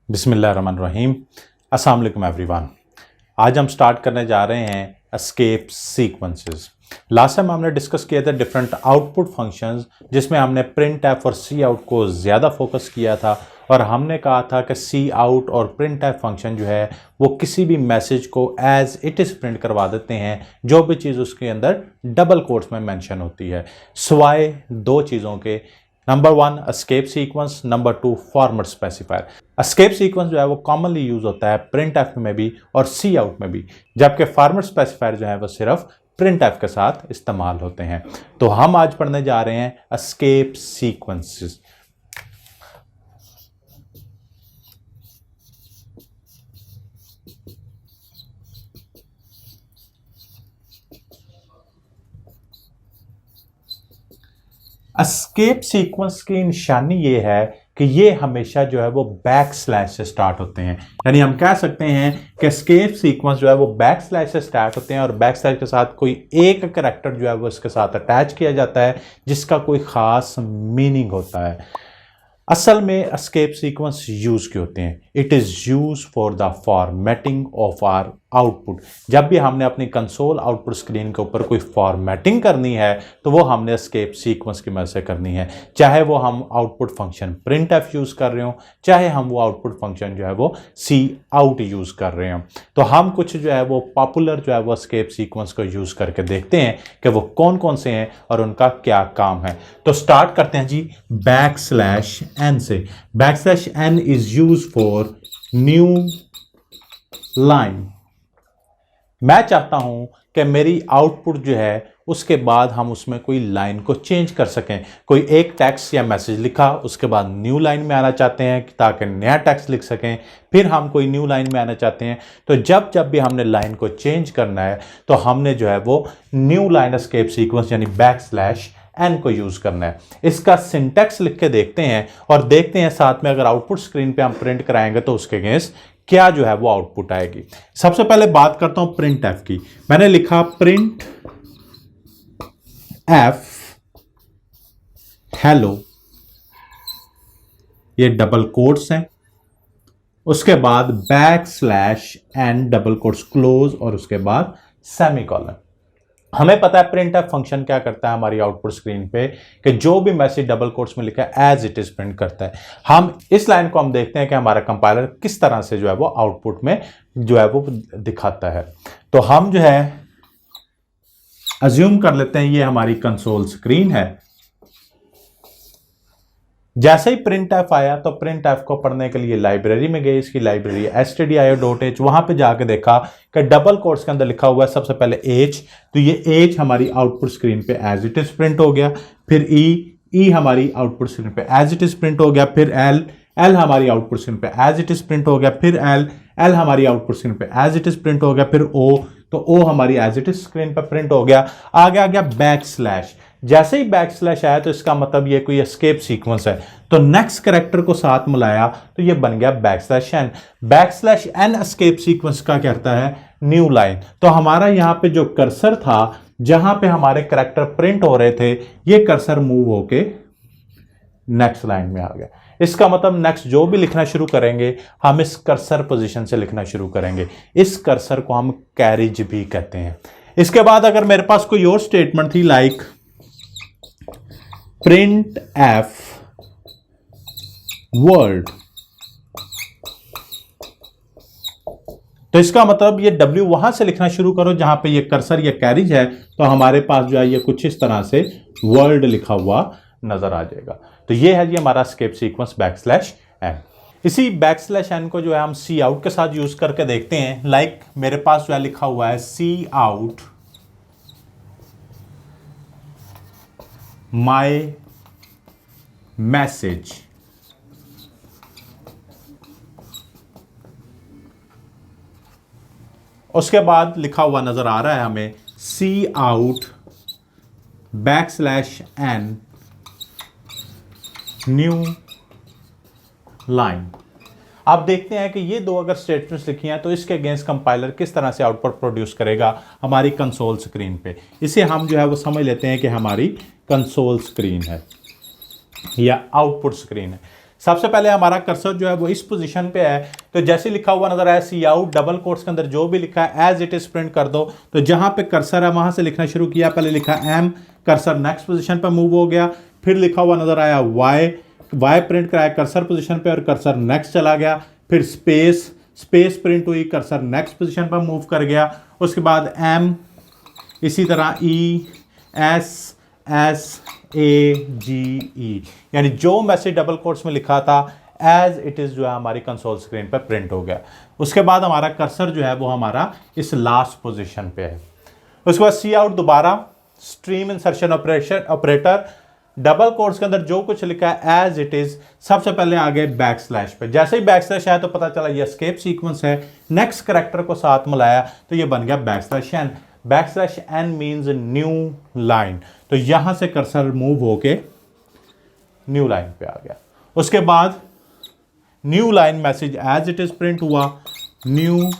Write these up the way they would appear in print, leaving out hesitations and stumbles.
बिस्मिल्लाहिर्रहमानिर्रहीम। अस्सलाम वालेकुम एवरीवन। आज हम स्टार्ट करने जा रहे हैं एस्केप सीक्वेंसेस। लास्ट टाइम हमने डिस्कस किया था डिफरेंट आउटपुट फंक्शंस, जिसमें हमने प्रिंट एफ और सी आउट को ज़्यादा फोकस किया था और हमने कहा था कि सी आउट और प्रिंट एफ फंक्शन जो है वो किसी भी मैसेज को एज इट इज़ प्रिंट करवा देते हैं, जो भी चीज़ उसके अंदर डबल कोट्स में मेंशन होती है, सिवाय दो चीज़ों के। Number one escape sequence, number two format specifier. Escape sequence जो है वो कॉमनली यूज होता है प्रिंट एफ में भी और सी आउट में भी, जबकि फॉर्मेट स्पेसिफायर जो है वो सिर्फ प्रिंट एफ के साथ इस्तेमाल होते हैं। तो हम आज पढ़ने जा रहे हैं एस्केप सीक्वेंसेस। एस्केप सीक्वेंस की निशानी ये है कि ये हमेशा जो है वो बैक स्लैश से स्टार्ट होते हैं, यानी हम कह सकते हैं कि एस्केप सीक्वेंस जो है वो बैक स्लैश से स्टार्ट होते हैं और बैक स्लैश के साथ कोई एक करैक्टर जो है वो इसके साथ अटैच किया जाता है जिसका कोई खास मीनिंग होता है। असल में एस्केप सीक्वेंस यूज क्यों होते हैं? It is use for the formatting of our output. जब भी हमने अपनी कंसोल आउटपुट स्क्रीन के ऊपर कोई फॉर्मेटिंग करनी है तो वो हमने एस्केप सीक्वेंस की मदद से करनी है, चाहे वो हम output function print F use कर रहे हो, चाहे हम वो आउटपुट फंक्शन जो है वो सी आउट यूज कर रहे हो। तो हम कुछ जो है वो पॉपुलर जो है वो एस्केप सीक्वेंस को यूज करके देखते हैं कि वो कौन कौन से हैं और उनका क्या काम है। तो स्टार्ट करते हैं जी बैक स्लैश एन से। Back slash N is use for new line. मैं चाहता हूं कि मेरी आउटपुट जो है उसके बाद हम उसमें कोई लाइन को चेंज कर सकें। कोई एक टेक्स्ट या मैसेज लिखा, उसके बाद न्यू लाइन में आना चाहते हैं ताकि नया टेक्स्ट लिख सकें, फिर हम कोई न्यू लाइन में आना चाहते हैं। तो जब जब भी हमने लाइन को चेंज करना है तो हमने जो है वो न्यू लाइन एस्केप सीक्वेंस यानी बैक स्लैश एन को यूज करना है। इसका सिंटैक्स लिख के देखते हैं और देखते हैं साथ में अगर आउटपुट स्क्रीन पे हम प्रिंट कराएंगे तो उसके अगेंस्ट क्या जो है वो आउटपुट आएगी। सबसे पहले बात करता हूं प्रिंट एफ की। मैंने लिखा प्रिंट एफ हेलो, ये डबल कोट्स हैं, उसके बाद back slash N double quotes close और उसके बाद सेमीकोलन। हमें पता है प्रिंट एफ फंक्शन क्या करता है हमारी आउटपुट स्क्रीन पे कि जो भी मैसेज डबल कोट्स में लिखा है एज इट इज प्रिंट करता है। हम इस लाइन को हम देखते हैं कि हमारा कंपाइलर किस तरह से जो है वो आउटपुट में जो है वो दिखाता है। तो हम जो है अज्यूम कर लेते हैं ये हमारी कंसोल स्क्रीन है। जैसे ही प्रिंट एफ आया तो प्रिंट एफ को पढ़ने के लिए लाइब्रेरी में गए, इसकी लाइब्रेरी stdio.h, वहां पे जाके देखा कि डबल कोट्स के अंदर लिखा हुआ है सबसे पहले एच, तो ये एच हमारी आउटपुट स्क्रीन पे एज इट इज प्रिंट हो गया। फिर ई हमारी आउटपुट स्क्रीन पे एज इट इज प्रिंट हो गया। फिर एल हमारी आउटपुट स्क्रीन पे एज इट इज प्रिंट हो गया। फिर एल हमारी आउटपुट स्क्रीन पे एज इट इज प्रिंट हो गया। फिर ओ, तो ओ हमारी एज इट इज स्क्रीन पे प्रिंट हो गया। आगे आ गया बैक स्लैश। जैसे ही बैक स्लैश आया तो इसका मतलब ये कोई एस्केप सीक्वेंस है, तो नेक्स्ट कैरेक्टर को साथ मिलाया तो ये बन गया back slash N. Back slash N escape sequence का कहता है न्यू लाइन। तो हमारा यहां पे जो कर्सर था जहां पे हमारे कैरेक्टर प्रिंट हो रहे थे, ये कर्सर मूव होके नेक्स्ट लाइन में आ गया। इसका मतलब नेक्स्ट जो भी लिखना शुरू करेंगे हम इस कर्सर पोजीशन से लिखना शुरू करेंगे। इस कर्सर को हम कैरिज भी कहते हैं। इसके बाद अगर मेरे पास कोई और स्टेटमेंट थी लाइक प्रिंट एफ वर्ल्ड, तो इसका मतलब ये W वहां से लिखना शुरू करो जहां पे ये कर्सर या कैरिज है, तो हमारे पास जो है ये कुछ इस तरह से वर्ल्ड लिखा हुआ नजर आ जाएगा। तो ये है ये हमारा escape sequence back slash n. इसी बैक स्लैश एन को जो है हम सी आउट के साथ यूज करके देखते हैं। लाइक मेरे पास जो है लिखा हुआ है सी आउट माई मैसेज, उसके बाद लिखा हुआ नजर आ रहा है हमें C out back slash N new line. आप देखते हैं कि ये दो अगर स्टेटमेंट्स लिखी हैं तो इसके अगेंस्ट कंपाइलर किस तरह से आउटपुट प्रोड्यूस करेगा हमारी कंसोल स्क्रीन पे। इसे हम जो है वो समझ लेते हैं कि हमारी कंसोल स्क्रीन है या आउटपुट स्क्रीन है। सबसे पहले हमारा कर्सर जो है वो इस पोजीशन पे है, तो जैसे लिखा हुआ नजर आया सी आउट, डबल कोट्स के अंदर जो भी लिखा है एज इट इज प्रिंट कर दो। तो जहां पे कर्सर है वहां से लिखना शुरू किया, पहले लिखा एम, कर्सर नेक्स्ट पोजीशन पे मूव हो गया, फिर लिखा हुआ नजर आया वाई, वाई प्रिंट कराया कर्सर पोजीशन पे और कर्सर नेक्स्ट चला गया, फिर स्पेस, स्पेस प्रिंट हुई, कर्सर नेक्स्ट पोजीशन पर मूव कर गया, उसके बाद एम, इसी तरह ई, एस, एस, ए, जी, ई, यानी जो मैसेज डबल कोट्स में लिखा था एज इट इज जो है हमारी कंसोल स्क्रीन पर प्रिंट हो गया। उसके बाद हमारा कर्सर जो है वो हमारा इस लास्ट पोजीशन पे है। उसके बाद सी आउट दोबारा, stream insertion operator, double quotes के अंदर जो कुछ लिखा है एज इट इज, सबसे पहले आ गए बैक स्लैश पे। जैसे ही बैक स्लैश आया तो पता चला ये एस्केप सीक्वेंस है, नेक्स्ट कैरेक्टर को साथ मिलाया तो ये बन गया back slash N. Back slash n means new line, तो यहां से कर्सर मूव होके न्यू लाइन पे आ गया। उसके बाद new line message as it is print हुआ, न्यू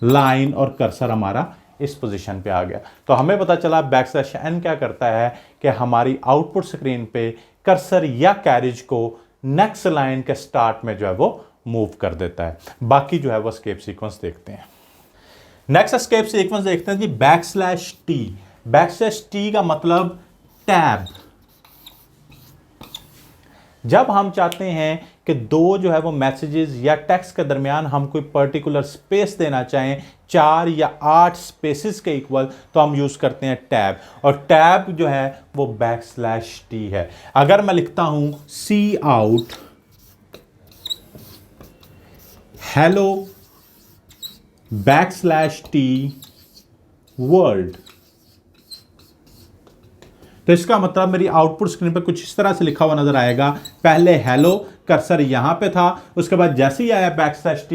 लाइन, और कर्सर हमारा इस पोजीशन पे आ गया। तो हमें पता चला बैक स्लैश एन क्या करता है कि हमारी आउटपुट स्क्रीन पे कर्सर या कैरिज को नेक्स्ट लाइन के स्टार्ट में जो है वो मूव कर देता है। बाकी जो है वो एस्केप सीक्वेंस देखते हैं। नेक्स्ट एस्केप सीक्वेंस देखते हैं जी, back slash T. Back slash T का मतलब टैब। जब हम चाहते हैं कि दो जो है वो मैसेजेस या टेक्स्ट के दरमियान हम कोई पर्टिकुलर स्पेस देना चाहें, 4 या 8 स्पेसेस के इक्वल, तो हम यूज करते हैं टैब, और टैब जो है वो बैक स्लैश टी है। अगर मैं लिखता हूं C out hello back slash T world, तो इसका मतलब मेरी आउटपुट स्क्रीन पर कुछ इस तरह से लिखा हुआ नजर आएगा। पहले हेलो, कर्सर यहां पे था, उसके बाद जैसे ही आया बैक स्लैश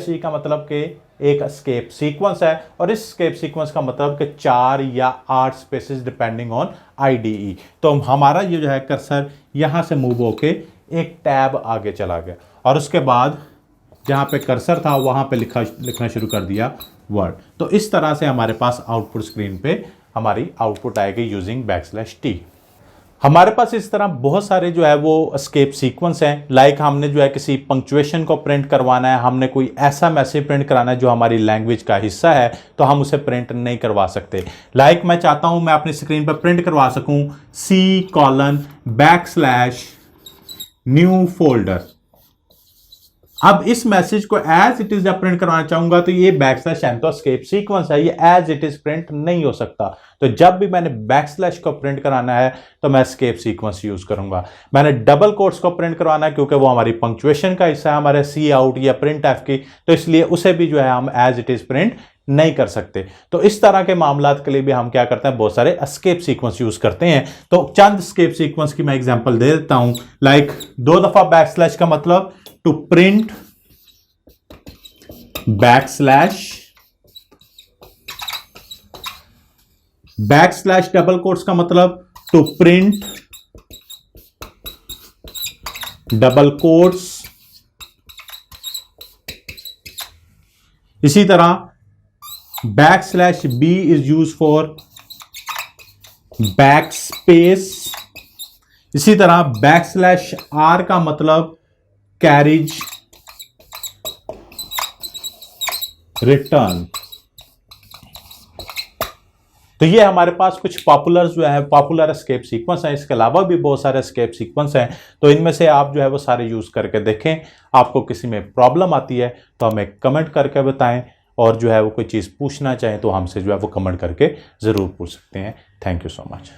टी का मतलब कि एक एस्केप सीक्वेंस है, और इस एस्केप सीक्वेंस का मतलब कि 4 या 8 स्पेसेस डिपेंडिंग ऑन आईडीई। तो हमारा ये जो है कर्सर यहां से मूव होके एक टैब आगे चला गया, और उसके बाद जहां पे कर्सर था वहां पे लिखना शुरू कर दिया वर्ड। तो इस तरह से हमारे पास आउटपुट स्क्रीन पे हमारी आउटपुट आएगी यूजिंग बैक स्लैश टी। हमारे पास इस तरह बहुत सारे जो है वो एस्केप सीक्वेंस हैं। लाइक हमने जो है किसी पंक्चुएशन को प्रिंट करवाना है, हमने कोई ऐसा मैसेज प्रिंट कराना है जो हमारी लैंग्वेज का हिस्सा है, तो हम उसे प्रिंट नहीं करवा सकते। लाइक मैं चाहता हूं मैं अपनी स्क्रीन पर प्रिंट करवा सकूं C:\न्यू फोल्डर। अब इस मैसेज को एज इट इज जब प्रिंट करवाना चाहूंगा तो ये बैक स्लैश एन तो एस्केप सीक्वेंस है, ये एज इट इज प्रिंट नहीं हो सकता। तो जब भी मैंने बैक स्लैश को प्रिंट कराना है तो मैं एस्केप सीक्वेंस यूज करूंगा। मैंने डबल कोट्स को प्रिंट करवाना है क्योंकि वो हमारी पंक्चुएशन का हिस्सा है, हमारे सी आउट या प्रिंट एफ की, तो इसलिए उसे भी जो है हम एज इट इज प्रिंट नहीं कर सकते। तो इस तरह के मामलात के लिए भी हम क्या करते हैं, बहुत सारे एस्केप सीक्वेंस यूज करते हैं। तो चंद एस्केप सीक्वेंस की मैं एग्जांपल दे देता हूं। लाइक 2 दफा बैक स्लैश का मतलब to print back slash double quotes का मतलब टू प्रिंट डबल कोट्स। इसी तरह back slash b is use for back space. इसी तरह बैक स्लैश आर का मतलब कैरिज रिटर्न। तो ये हमारे पास कुछ पॉपुलर एस्केप सीक्वेंस हैं। इसके अलावा भी बहुत सारे एस्केप सीक्वेंस हैं, तो इनमें से आप जो है वो सारे यूज करके देखें। आपको किसी में प्रॉब्लम आती है तो हमें कमेंट करके बताएं, और जो है वो कोई चीज़ पूछना चाहें तो हमसे जो है वो कमेंट करके ज़रूर पूछ सकते हैं। Thank you so much.